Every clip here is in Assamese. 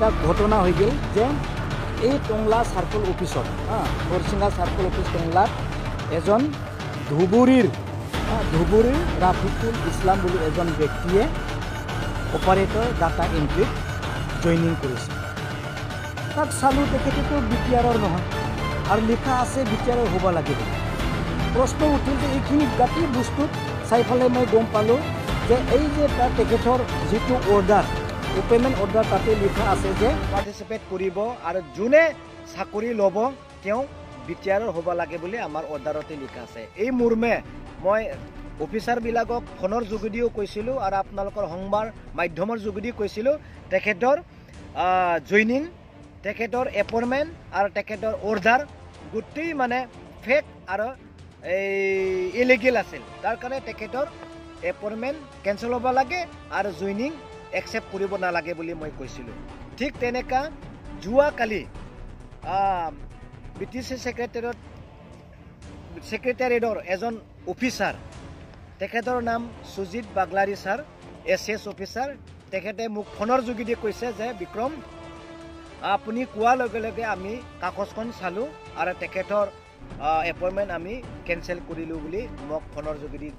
এটা ঘটনা হৈ গ'ল যে এই টংলা সার্কল অফিসত হরসিঙ্গা সার্কল অফিস টংলাত এজন ধুবুরীর রাফিকুল ইসলাম বলে এজন ব্যক্তিয়ে অপারেটর ডাটা এন্ট্রিত জইনিং করেছে। তাক চালু তেখেতেতো বিটিআৰৰ নহয় আৰু লিখা আছে বিটিআৰৰ হ'ব লাগিব। প্ৰশ্ন উঠিল যে এইখিনি গাঁতি বস্তুত চাই পেলাই মই গম পালোঁ যে এই যে তেখেতৰ যিটো অৰ্ডাৰ পেমেণ্ট অৰ্ডাৰ তাতে লিখা আছে যে পাৰ্টিচিপেট কৰিব আৰু যোনে চাকৰি ল'ব তেওঁ বিটিআৰৰ হ'ব লাগে বুলি আমাৰ অৰ্ডাৰতে লিখা আছে। এই মৰ্মে মই অফিচাৰবিলাকক ফোনৰ যোগেদিও কৈছিলোঁ আৰু আপোনালোকৰ সংবাদ মাধ্যমৰ যোগেদি কৈছিলোঁ তেখেতৰ জইনিং, তেখেতৰ এপইণ্টমেণ্ট আৰু তেখেতৰ অৰ্ডাৰ গোটেই মানে ফেক আৰু ইলিগেল আছিল। তাৰ কাৰণে তেখেতৰ এপইণ্টমেণ্ট কেঞ্চেল হ'ব লাগে আৰু জইনিং একচেপ্ট কৰিব নালাগে বুলি মই কৈছিলোঁ। ঠিক তেনেকুৱা যোৱাকালি BTC ছেক্ৰেটাৰিয়েটৰ এজন অফিচাৰ, তেখেতৰ নাম Sujit Baglary sir, SS officer, তেখেতে মোক ফোনৰ যোগেদি কৈছে যে বিক্ৰম আপুনি কোৱাৰ লগে লগে আমি কাগজখন চালোঁ আৰু তেখেতৰ এপইণ্টমেণ্ট আমি কেঞ্চেল কৰিলোঁ বুলি মোক ফোনৰ যোগেদি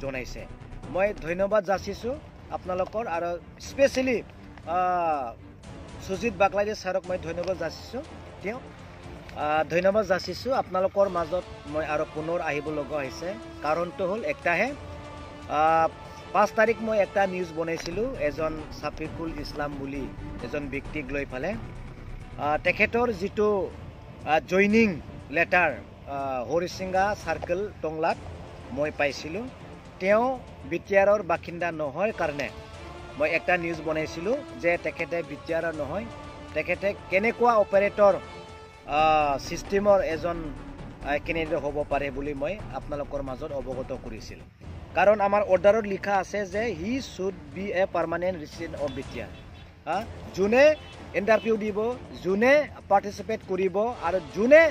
জনাইছে। মই ধন্যবাদ যাচিছোঁ আপোনালোকৰ আৰু স্পেচিয়েলি সুজিত বাগলাৰী ছাৰক মই ধন্যবাদ যাচিছোঁ। তেওঁ ধন্যবাদ যাচিছোঁ। আপোনালোকৰ মাজত মই আৰু পুনৰ আহিব লগা হৈছে। কাৰণটো হ'ল একটাহে, 5 তাৰিখ মই এটা নিউজ বনাইছিলোঁ এজন ছাফিকুল ইছলাম বুলি এজন ব্যক্তিক লৈ পেলাই। তেখেতৰ যিটো জইনিং লেটাৰ হৰিচিঙ্গা চাৰ্কেল টংলাত মই পাইছিলোঁ, তেওঁ বিটিআৰৰ বাসিন্দা নহয় কাৰণে মই একটা নিউজ বনাইছিলোঁ যে তেখেতে বিটিআৰৰ নহয়, তেখেতে কেনেকুৱা অপাৰেটৰ ছিষ্টেমৰ এজন কেণ্ডিডেট হ'ব পাৰে বুলি মই আপোনালোকৰ মাজত অৱগত কৰিছিলোঁ। কাৰণ আমাৰ অৰ্ডাৰত লিখা আছে যে he should B A permanent resident of BTR. যোনে ইণ্টাৰভিউ দিব, যোনে পাৰ্টিচিপেট কৰিব আৰু যোনে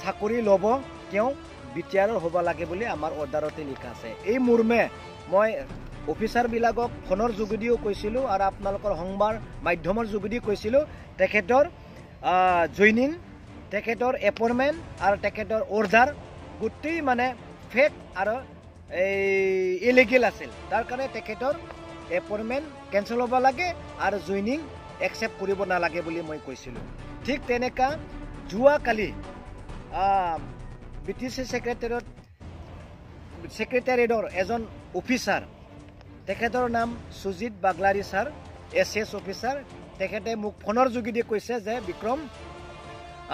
চাকৰি ল'ব তেওঁ বিটিআৰৰ হ'ব লাগে বুলি আমাৰ অৰ্ডাৰতে লিখা আছে। এই মৰ্মে মই অফিচাৰবিলাকক ফোনৰ যোগেদিও কৈছিলোঁ আৰু আপোনালোকৰ সংবাদ মাধ্যমৰ যোগেদি কৈছিলোঁ তেখেতৰ জইনিং, তেখেতৰ এপইণ্টমেণ্ট আৰু তেখেতৰ অৰ্ডাৰ গোটেই মানে ফেক আৰু ইলিগেল আছিল। তাৰ কাৰণে তেখেতৰ এপইণ্টমেণ্ট কেঞ্চেল হ'ব লাগে আৰু জইনিং একচেপ্ট কৰিব নালাগে বুলি মই কৈছিলোঁ। ঠিক তেনেকুৱা যোৱাকালি BTC ছেক্ৰেটাৰিয়েটৰ এজন অফিচাৰ, তেখেতৰ নাম Sujit Baglary sir, SS officer, তেখেতে মোক ফোনৰ যোগেদি কৈছে যে বিক্ৰম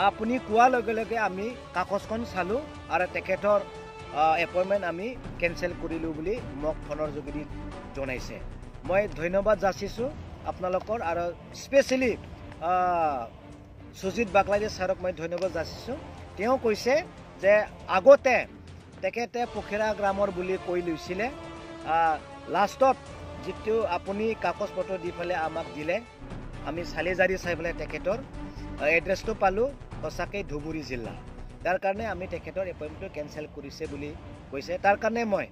আপুনি কোৱাৰ লগে লগে আমি কাগজখন চালোঁ আৰু তেখেতৰ এপইণ্টমেণ্ট আমি কেঞ্চেল কৰিলোঁ বুলি মোক ফোনৰ যোগেদি জনাইছে। মই ধন্যবাদ যাচিছোঁ আপোনালোকৰ আৰু স্পেচিয়েলি সুজিত বাগলাৰী ছাৰক মই ধন্যবাদ যাচিছোঁ। তেওঁ কৈছে যে আগতে তেখেতে পখিৰা গ্ৰামৰ বুলি কৈ লৈছিলে, লাষ্টত যিটো আপুনি কাগজ পত্ৰ দি পেলাই আমাক দিলে, আমি চালিজাৰি চাই পেলাই তেখেতৰ এড্ৰেছটো পালোঁ সঁচাকৈ ধুবুৰী জিলা। তাৰ কাৰণে আমি তেখেতৰ এপইণ্টমেণ্টটো কেঞ্চেল কৰিছে বুলি কৈছে। তাৰ কাৰণে মই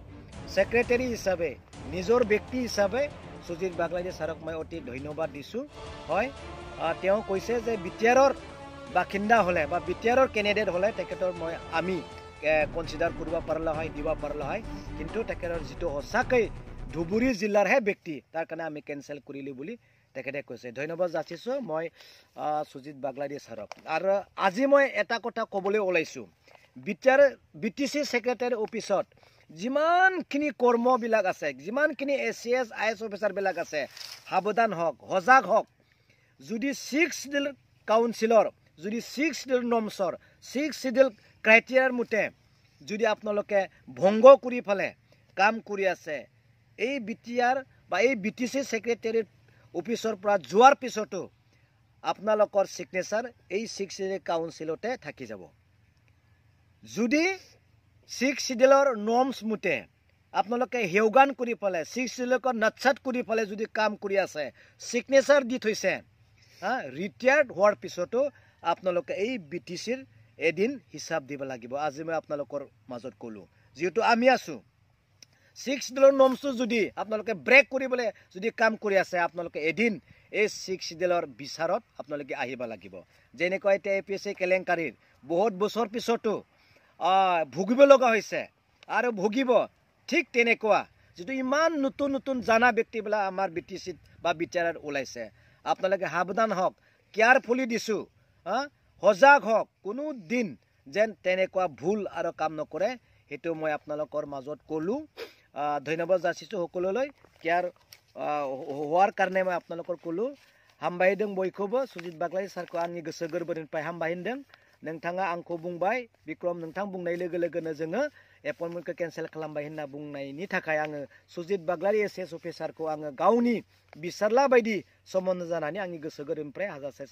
ছেক্ৰেটাৰী হিচাপে, নিজৰ ব্যক্তি হিচাপে সুজিত বাগলাৰী ছাৰক মই অতি ধন্যবাদ দিছোঁ। হয়, তেওঁ কৈছে যে বিটিআৰৰ বাসিন্দা হ'লে বা বিটিআৰৰ কেণ্ডিডেট হ'লে তেখেতৰ আমি কনচিডাৰ কৰিব পাৰিলে হয়, দিব পাৰিলে হয়, কিন্তু তেখেতৰ যিটো সঁচাকৈ ধুবুৰী জিলাৰহে ব্যক্তি তাৰ কাৰণে আমি কেঞ্চেল কৰিলোঁ বুলি তেখেতে কৈছে। ধন্যবাদ যাচিছোঁ মই সুজিত বাগলাৰী ছাৰক। আৰু আজি মই এটা কথা ক'বলৈ ওলাইছোঁ, BTC ছেক্ৰেটাৰী অফিচত যিমানখিনি কৰ্মবিলাক আছে, যিমানখিনি ACS IS অফিচাৰবিলাক আছে, সাৱধান হওক, সজাগ হওক। যদি 6 শিডিউল কাউন্সিলৰ, যদি 6 শিডিউল নৰ্মছৰ, 6 শিডিউল ক্ৰাইটেৰিয়াৰ মতে যদি আপোনালোকে ভংগ কৰি পেলাই কাম কৰি আছে, এই বিটিআৰ বা এই BTC ছেক্ৰেটাৰী অফিচৰ পৰা যোৱাৰ পিছতো আপোনালোকৰ ছিগনেচাৰ এই 6 শিডিউল কাউন্সিলতে থাকি যাব। যদি 6 শিডিউলৰ নৰ্মছ মতে আপোনালোকে হেওগান কৰি পেলাই 6 শিডিউলক নচ্ছাত কৰি পেলাই যদি কাম কৰি আছে, ছিগনেচাৰ দি থৈছে, ৰিটায়াৰ্ড হোৱাৰ পিছতো আপোনালোকে এই BTCৰ এদিন হিচাপ দিব লাগিব। আজি মই আপোনালোকৰ মাজত ক'লোঁ, যিহেতু আমি আছোঁ 6 শিডিউলৰ নৰ্মছটো যদি আপোনালোকে ব্ৰেক কৰিবলৈ যদি কাম কৰি আছে, আপোনালোকে এদিন এই 6 শিডিউলৰ বিচাৰত আপোনালোকে আহিব লাগিব যেনেকৈ এতিয়া APSC কেলেংকাৰীৰ বহুত বছৰ পিছতো ভুগিব লগা হৈছে আৰু ভুগিব ঠিক তেনেকুৱা যেটো ইমান নতুন নতুন জানা ব্যক্তিবিলাক আমাৰ BTCত বা বিচাৰত ওলাইছে আপোনালোকে সাৱধান হওক কেয়াৰফুলি দিছো সজাগ হওক কোনো দিন যেন তেনেকুৱা ভুল আৰু কাম নকৰে হেতু মই আপোনালোকৰ মাজত কলো ধন্যবাদ যাচিছো সকলোলৈ কেয়াৰ হোৱাৰ কাৰণে মই আপোনালোকৰ কলো হামবায়दों बयखौबो सुजित बाग्लारि सारखौ आंनि गोसो गोरबोनिफ्राय हामबायहोदों नोंथाङा आंखौ बुंबाय बिक्रम नोंथां बुंनाय लोगो लोगोनो जोङो एपइन्टमेन्टखौ केन्सेल खालामबाय होनना बुंनायनि थाखाय आङो सुजित बाग्लारि SS अफिसारखौ आङो गावनि बिसारला बायदि सोमोन्दो जानानै आंनि गोसो गोरबोनिफ्राय हाजारसे